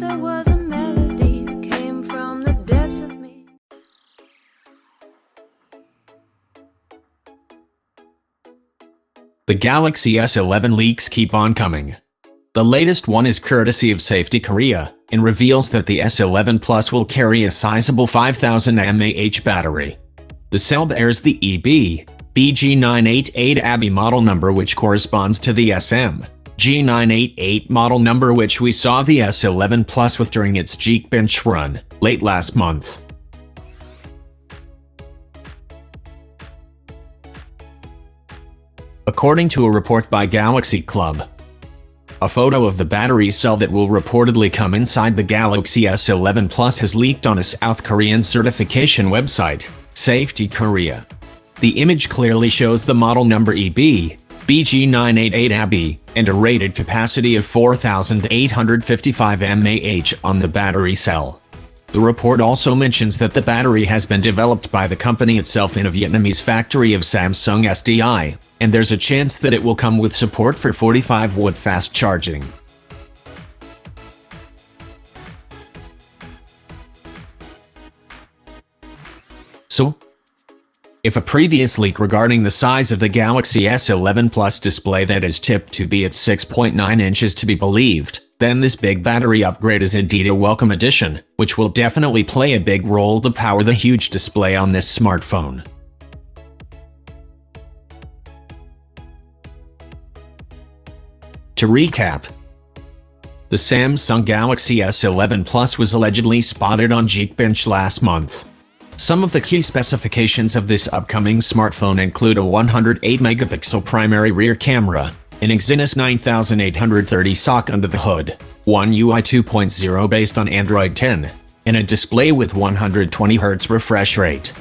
voice, there was a melody that came from the depths of me. The Galaxy S11 leaks keep on coming. The latest one is courtesy of Safety Korea and reveals that the S11 Plus will carry a sizable 5000 mAh battery. The cell bears the BG988AB model number, which corresponds to the SMG988 model number which we saw the S11 Plus with during its Geekbench run late last month. According to a report by Galaxy Club, a photo of the battery cell that will reportedly come inside the Galaxy S11 Plus has leaked on a South Korean certification website, Safety Korea. The image clearly shows the model number BG988AB and a rated capacity of 4855 mAh on the battery cell. The report also mentions that the battery has been developed by the company itself in a Vietnamese factory of Samsung SDI, and there's a chance that it will come with support for 45-watt fast charging. So, if a previous leak regarding the size of the Galaxy S11 Plus display that is tipped to be at 6.9 inches to be believed, then this big battery upgrade is indeed a welcome addition, which will definitely play a big role to power the huge display on this smartphone. To recap, the Samsung Galaxy S11 Plus was allegedly spotted on Geekbench last month. Some of the key specifications of this upcoming smartphone include a 108-megapixel primary rear camera, an Exynos 9830 SoC under the hood, One UI 2.0 based on Android 10, and a display with 120Hz refresh rate.